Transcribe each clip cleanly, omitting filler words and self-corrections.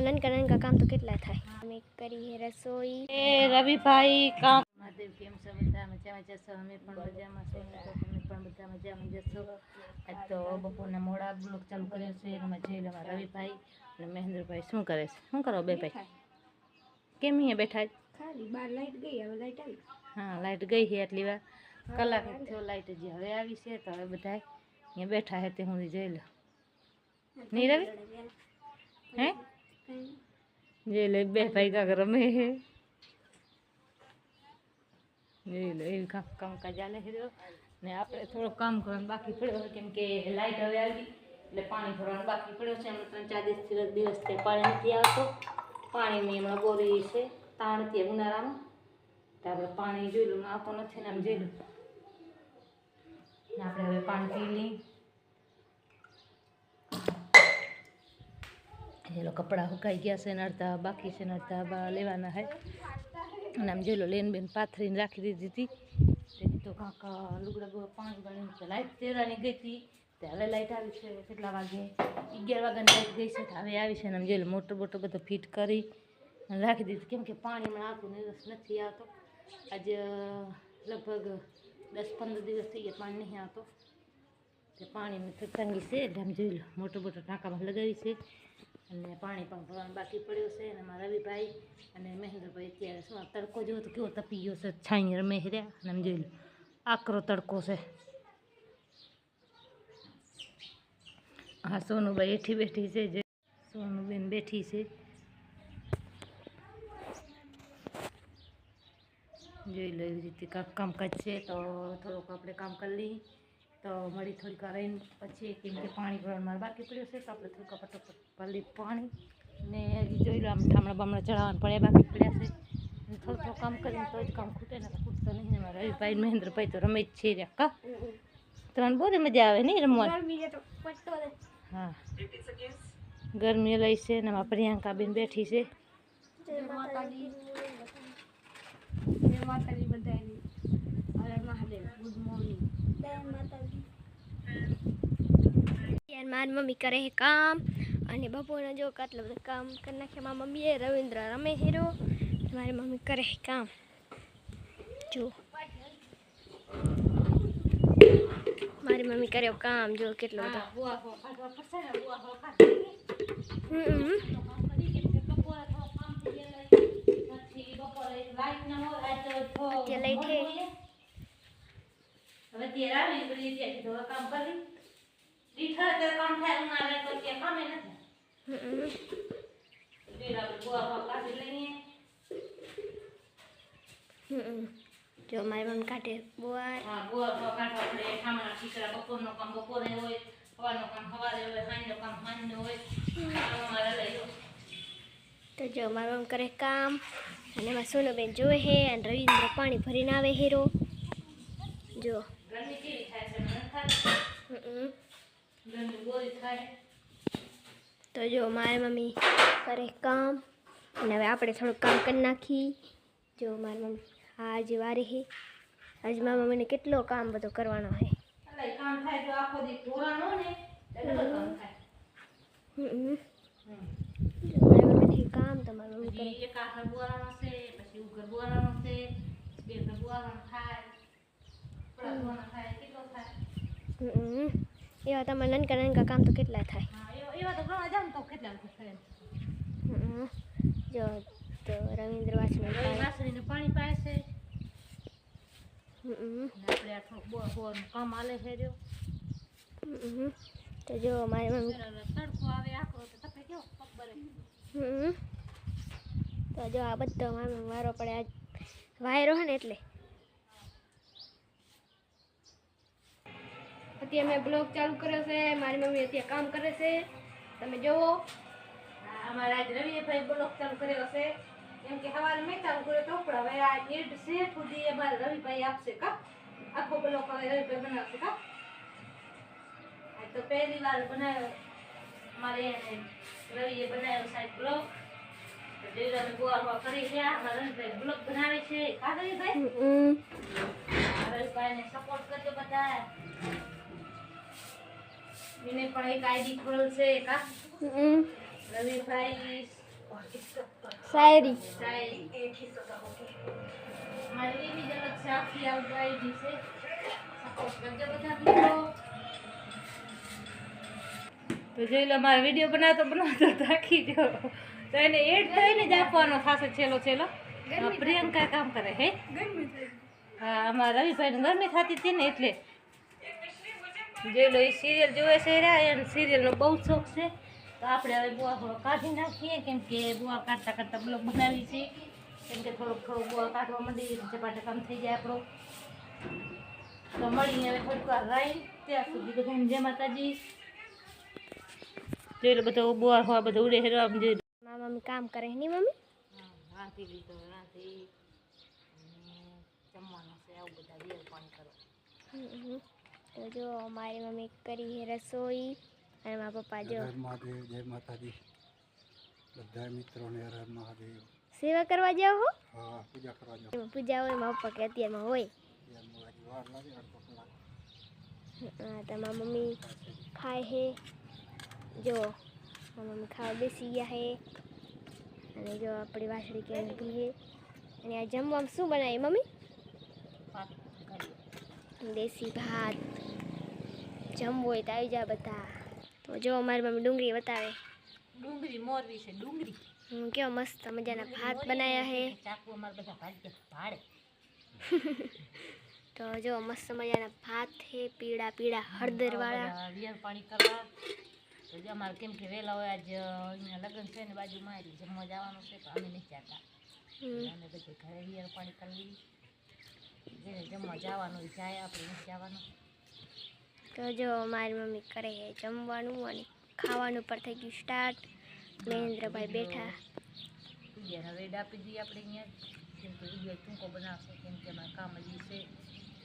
તમારા નાનકા કામ તો કેટલા થાય. અમે કરી રસોઈ. એ રવિભાઈ કામ મહાદેવ કેમ છો? બધા મજામાં જશો? અમે પણ મજામાં છે. તમે પણ બધા મજામાં જશો. આજ તો બપોરના મોડા બ્લોગ ચાલુ કર્યો છે. એમાં જોઈ લો રવિભાઈ અને મહેન્દ્રભાઈ શું કરે છે. શું કરો બે ભાઈ? કેમ અહીંયા બેઠા? ખાલી બાર લાઈટ ગઈ, હવે લાઈટ આવી. હા, લાઈટ ગઈ છે એટલી વાર કલાક થયો લાઈટ હજી હવે આવી છે. તો હવે બધા અહીંયા બેઠા છે તે હું જોઈ લો. નહીં રવિ? હે જોઈ લો બે ભાઈ કાંક રમે છે. જોઈ લો એવું કામકાજ ચાલે છે. ને આપણે થોડું કામ કરવાનું બાકી પડ્યો કેમ કે લાઈટ હવે આવી એટલે પાણી ભરવાનું બાકી પડ્યો છે. હમણાં 3-4 દિવસથી પાણી નથી આવતો. પાણીની હમણાં બોરી છે તાણ હતી ઉનાળામાં તો આપણે પાણી જોઈ લો આવતો નથી ને આમ જોઈ લો આપણે હવે પાણી પી લઈ. એ કપડાં સુકાઈ ગયા છે ને અડધા બાકી છે ને અડધા લેવાના છે. અને આમ જોઈ લો લેન બેન પાથરીને રાખી દીધી હતી. તેથી તો કાંક લુગડા પાણી ગણીને તો લાઈટ તેરાની ગઈ હતી તે હવે લાઈટ આવી છે. કેટલા વાગે? 11 વાગ્યાની લાઈટ ગઈ છે. હવે આવી છે ને આમ જોઈ લો મોટર બોટર બધો ફિટ કરી રાખી દીધું કેમ કે પાણીમાં આવતું નથી આવતો. આજે લગભગ 10-15 દિવસ થઈ ગયા પાણી નહીં આવતો. તે પાણીની તંગી છે એટલે આમ જોઈ લો મોટર બોટર ટાંકામાં લગાવી છે અને પાણી પણ ભરવાનું બાકી પડ્યું છે. અને મારા રવિભાઈ અને મહેન્દ્રભાઈ અત્યારે શું તડકો જેવો તો કેવો તપી ગયો છે. છાંય રમે રહ્યા અને આમ જોઈ લો આકરો તડકો છે. હા સોનુભાઈ એઠી બેઠી છે. જે સોનુબેન બેઠી છે જોઈ લો એવી રીતે કામકાજ છે. તો થોડુંક આપણે કામ કરી લઈએ તો મળી થોડીક વાર રહીને પછી કેમ કે પાણી ભરવાનું મારે બાકી પડ્યું છે તો આપણે થોડુંક ફટોફટ ભરી પાણી ને હજી જોઈ લો આમ ઠામડા બામડા ચડાવવાનું પડે બાકી પડ્યા છે. અને થોડું કામ કરીને તો જ કામ ખૂટે ને ખૂટતો નહીં ને. મારા રવિભાઈ મહેન્દ્રભાઈ તો રમે જ છે રહ્યા કા તમને બહુ મજા આવે નહીં રમવાની? હા ગરમી લઈ છે ને એમાં પ્રિયંકાબેન બેઠી છે. મારી મમ્મી કરે છે કામ અને બપોરના જો કેટલું બધું કામ કરી નાખ્યા. મારી મમ્મીએ રવિન્દ્ર રમે હીરો મારી મમ્મી કરે છે કામ. જો મારી મમ્મી કર્યો કામ જો કેટલું બધું. જો મારી મમ્મી કાઢે બોર. બપોરનું કામ બપોરે હોય, સવારનું કામ સવારે હોય, સાંજનું કામ સાંજનું હોય. તો જો મારી મમ્મી કરે કામ અને એમાં સોનુબેન જોવે છે અને રવિન્દ્ર પાણી ભરીને આવે હીરો. જો ગરમી કેવી થાય છે. તો જો મારી મમ્મી કરે કામ અને હવે આપણે થોડુંક કામ કરી નાખી. જો મારી મમ્મી આજે વારે છે. આજે મારી મમ્મીને કેટલો કામ બધો કરવાનો છે. કામ થાય તો આખો દી ઢોરાનો ને એટલે કામ થાય. મારી મમ્મીથી કામ તો મારી મમ્મી કરે. એક આખર બોરાનો છે પછી ઉગર બોરાનો છે બે તો બોરાનો થાય બોરાનો થાય કેટલો થાય. એવા તમારા નાનકા કામ તો કેટલા થાય. એવા તો ઘણા જામ તો કેટલા થાય. જો તો રવિન્દ્ર વાસણીને પાણી પાય છે. આપણે આ થોડુંક બોરનું કામ હાલે છે. જો તો જો મારી મમ્મી તડકો આવે આખો તો તપે કેવો ખબર. તો જો આ બધો મારી મમ્મી વારો પડે આજ વાયરો હે ને એટલે. અત્યારે મેં બ્લોગ ચાલુ કર્યો છે. મારી મમ્મી અત્યારે કામ કરે છે તમે જોવો. અમારા આજ રવિભાઈ બ્લોગ ચાલુ કર્યો છે કેમ કે સવારે મેં ચાલુ કર્યો તો પણ હવે આ એડ છે સુધી અમારે રવિભાઈ આપશે કા આખો બ્લોગ હવે રવિભાઈ બનાવશે કા. આ તો પહેલી વાર બનાવ્યો અમારે રવિએ બનાવ્યો સાહેબ બ્લોગ. રવિભાઈ ગોવા કરી ગયા અમારા રવિભાઈ બ્લોગ બનાવે છે કા રવિભાઈ? રવિભાઈને સપોર્ટ કરજો બધા. એને પણ એક આઈડી ખોલ છે કા રવિભાઈ શાયરી મારી એવી જ અલગ છે આખી આઈડી છે સપોર્ટ કરજો બધા મિત્રો. તો જોઈ લો મારો વિડીયો બનાવતો થાકી ગયો તો એને એડ થઈને જ આપવાનો થશે છેલ્લો પ્રિયંકા કામ કરે હે. હા અમારા રવિભાઈને ગરમી થતી હતી ને એટલે જોઈ લો એ સિરિયલ જોવે છે એને સિરિયલનો બહુ શોખ છે. તો આપણે હવે બોવા થોડો કાઢી નાખીએ કેમ કે બોવા કાઢતા બ્લોગ બનાવી છે કેમ કે થોડોક બોવા કાઢવા માંડી ચપાટે કામ થઈ જાય આપણો. તો મળીને હવે થોડીક વાર રહી ત્યાં સુધી બધાને જય માતાજી. જોઈ લો બધો બોવા હોવા બધો ઉડે હેરવા જોઈ મારા મમ્મી કામ કરે નહીં મમ્મી? રાંધી લીધો રાંધી જમવાનું છે આવું બધા વિયર પાણી કરો. તો જો મારી મમ્મી કરી છે રસોઈ અને મારા પપ્પા જો મહાદેવ જય માતાજી બધા મિત્રોને હર હર મહાદેવ. સેવા કરવા જાઓ હો? હા પૂજા કરવા જાઓ. એમાં પૂજા હોય મારા પપ્પા કે અત્યારમાં હોય. વાર લાગે અડધો કલાક. હા તો મારા મમ્મી ખાય છે જો મારા મમ્મી ખાવા બેસી ગયા છે અને જો આપણી વાસળી કેમ પીએ. અને આ જમવામાં શું બનાવી મમ્મી? દેશી ભાત. જમવું હોય તો આવી જાય બધા. તો જો અમારી મમ્મી ડુંગળી બતાવે. ડુંગળી મોરવી છે ડુંગળી. કેવો મસ્ત મજાના ભાત બનાવ્યા છે. ચાકુ અમારે બધા ભાડે. તો જો મસ્ત મજાના ભાત છે પીળા પીળા હળદર વાળા. વિયર પાણી કરવા તો જો અમારે કેમ કે વહેલા હોય આજ અહીંયા લગ્ન છે ને બાજુમાં એટલે જમવા જવાનું છે તો અમે નહીં જતા. અમે બધે ઘરે વિયર પાણી કરી જેને જમવા જવાનું હોય જાય આપણે નથી જવાનું. તો જો મારી મમ્મી કરે છે જમવાનું અને ખાવાનું પર થઈ ગયું સ્ટાર્ટ. મહેન્દ્રભાઈ બેઠા. વિયર હવે આપી દઈએ આપણે અહીંયા કેમ કે વિયર ટૂંકો બનાવશે કેમ કે અમારે કામ હજી છે.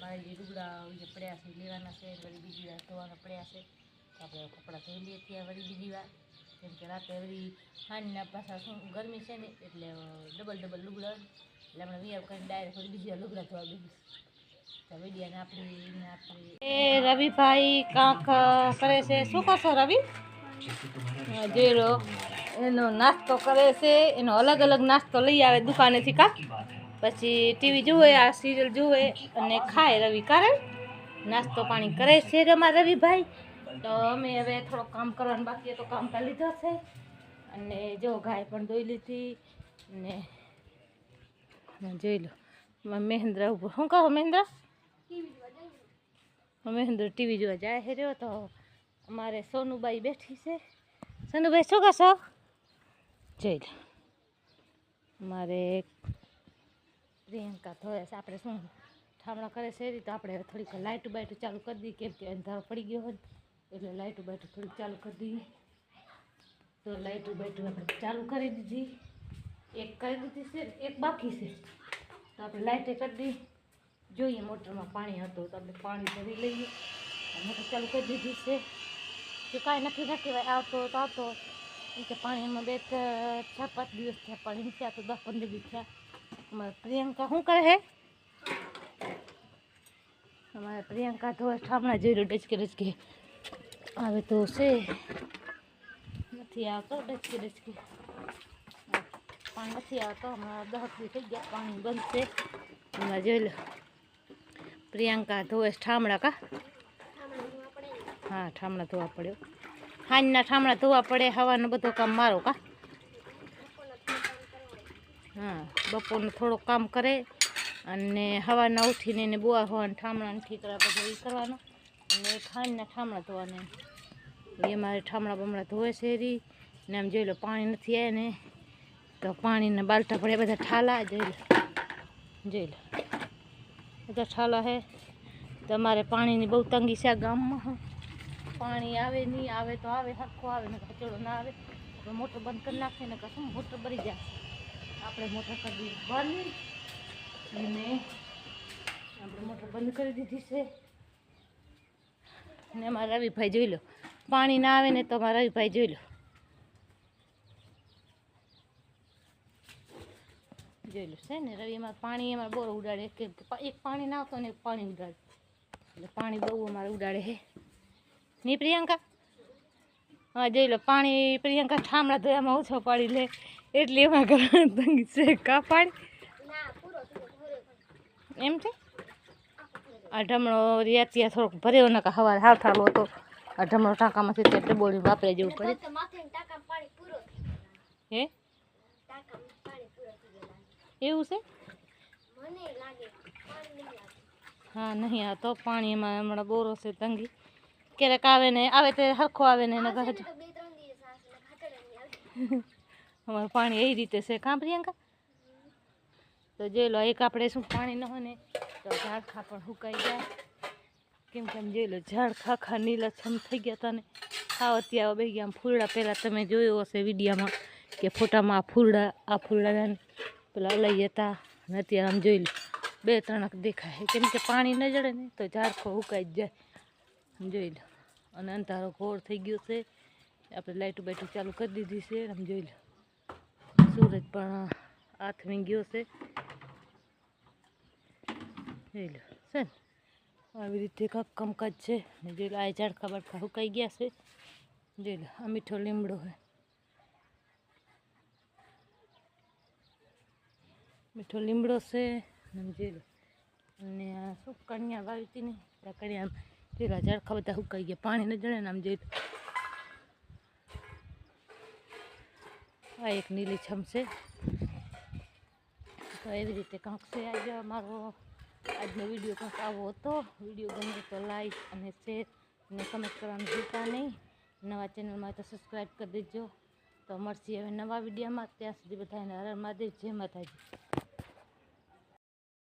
મારે જે રૂગડા પડ્યા છે લેવાના છે વળી બીજી વાર ધોવાના પડ્યા છે તો આપણે કપડાં ધોઈ લઈએ ત્યાં વળી બીજી વાર કેમ કે રાતે વળી સાંજના પાછા શું ગરમી છે ને એટલે ડબલ લુગડા એટલે આપણે વિયર કરીને ડાયરેક્ટ વળી બીજી વાર લુગડા ધોવા દીધું. તો વિડીયાને આપણે એ રવિભાઈ કાંક કરે છે. શું કરશો રવિ? જોઈ લો એનો નાસ્તો કરે છે. એનો અલગ નાસ્તો લઈ આવે દુકાનેથી કા પછી ટીવી જુએ આ સિરિયલ જુએ અને ખાય. રવિ કારણ નાસ્તો પાણી કરે છે અમારા રવિભાઈ. તો અમે હવે થોડુંક કામ કરવાનું બાકી તો કામ કરી લીધો છે અને જો ગાય પણ ધોઈ લીધી ને જોઈ લો મહેન્દ્ર ઉભો. શું કહો મહેન્દ્ર? મહેન્દ્ર ટીવી જોવા જાય છે રહ્યો. તો અમારે સોનુબાઈ બેઠી છે. સોનુભાઈ શું કરશો? જોઈ લો મારે પ્રિયંકા ધોયા છે. આપણે શું ઠામણા કરે છે તો આપણે થોડીક લાઇટું બાઇટું ચાલુ કરી દઈએ કેમ કે અંધારો પડી ગયો હોય એટલે લાઇટું બાઇટું થોડીક ચાલુ કરી દઈએ. તો લાઇટું બાઇટું આપણે ચાલુ કરી દીધી. એક કરી દીધી છે એક બાકી છે તો આપણે લાઇટે કરી દઈએ. જોઈએ મોટરમાં પાણી હતું તો આપણે પાણી ભરી લઈએ. મોટર ચાલુ કરી દીધી છે. જો કાંઈ નથી કહેવાય આવતો તો આવતો એમ કે પાણીમાં 4-5 દિવસ થયા પાણી નથી આવતો 10-15 દિવસ થયા. અમારે પ્રિયંકા શું કરે છે? અમારે પ્રિયંકા તો ઠામણા જોઈ લો ડચકે આવે તો છે નથી આવતો ડચકે પાણી નથી આવતો. હમણાં 10 દિવસ થઈ ગયા પાણી બંધ છે. એમાં જોઈ લો પ્રિયંકા ધોવે ઠામણા કા. હા ઠામણા ધોવા પડ્યો. સાંજના ઠામણા ધોવા પડે. હવાનું બધું કામ મારો કા. હા બપોરનું થોડુંક કામ કરે અને સવારના ઉઠીને એને બોવા હોવાના ઠામણા ઠીકરા બધું એ કરવાનું અને ખાંડના ઠામણા ધોવાના. એ મારે ઠામણા બમણા ધોવે છે રી ને આમ જોઈ લો પાણી નથી આવે ને તો પાણીના બાલટા પડે બધા ઠાલા. જોઈ લો બધા ઠાલા છે. તમારે પાણીની બહુ તંગી છે આ ગામમાં. પાણી આવે નહીં આવે તો આવે સરખું આવે ને કચોડો ના આવે આપણે મોટર બંધ કરી નાખીએ ને કશું મોટર ભરી જાય. આપણે મોટર કરી દીધી બંધ અને આપણે મોટર બંધ કરી દીધી છે. ને અમારા રવિભાઈ જોઈ લો પાણી ના આવે ને તો અમારા રવિભાઈ જોઈ લો છે ને રવિ એમાં પાણી અમારે બોર ઉડાડે કે એક પાણી ના આવતો ને એક પાણી ઉડાડે એટલે પાણી બહુ અમારે ઉડાડે છે નહીં પ્રિયંકા? હા જોઈ લો પાણી પ્રિયંકા ઠામડા ધોયામાં ઓછો પાડી લે એટલે એમાં કરવાનું તંગી છે કા પાણી એમ છે આ ઢમણો ત્યાં થોડોક ભર્યો ને હવા હાવ ઠાલો હતો આ ઢમણો ટાંકામાંથી ત્યાં ડબોળી વાપરે જેવું પડે હે એવું છે હા નહીં આ તો પાણી એમાં હમણાં બોરો છે તંગી ક્યારેક આવે ને આવે તો હરખો આવે ને એના ઘરે અમારું પાણી એ રીતે છે કાં પ્રિયંકા તો જોઈ લો એક આપણે શું પાણી ન હોય ને તો ઝાડખા પણ સુકાઈ જાય કેમ કે આમ જોઈ લો ઝાડખા નીલાછમ થઈ ગયા હતા ને ખાવ અત્યારે બે ગયા આમ ફૂલડા પહેલાં તમે જોયું હશે વિડીયામાં કે ફોટામાં આ ફૂલડા પેલા લઈ હતા અને અત્યારે આમ જોઈ લો 2-3 દેખાય કેમ કે પાણી ન જડે ને તો ઝાડખો સુકાઈ જ જાય જોઈ લો અને અંધારો ઘોર થઈ ગયો છે આપણે લાઇટું બાઇટું ચાલુ કરી દીધી છે આમ જોઈ લો સૂરજ પણ આથમી ગયો છે જોઈ લો છે ને આવી રીતે કાંક કામકાજ છે ને જોઈ લો આ ઝાડખા બાડખા સુકાઈ ગયા છે જોઈ લો આ મીઠો લીમડો હોય મીઠો લીમડો છે જોઈ લો અને આ શું કણિયા વાવી હતી ને ત્યાં કણિયા જોઈ લો ઝાડખા બધા સુકાઈ ગયા પાણી ન જડે ને આમ જોઈ લો આ એક નીલી છમ છે તો એવી રીતે કાંક છે આજે અમારો આજનો વિડીયો કંઈક આવો હતો વિડીયો ગમે તો લાઈક અને શેર અને કમેન્ટ કરવાનું ભૂલતા નહીં નવા ચેનલમાં તો સબસ્ક્રાઈબ કરી દેજો તો મળશે હવે નવા વિડીયોમાં ત્યાં સુધી બધાને હર હર મહાદેવ જય માતાજી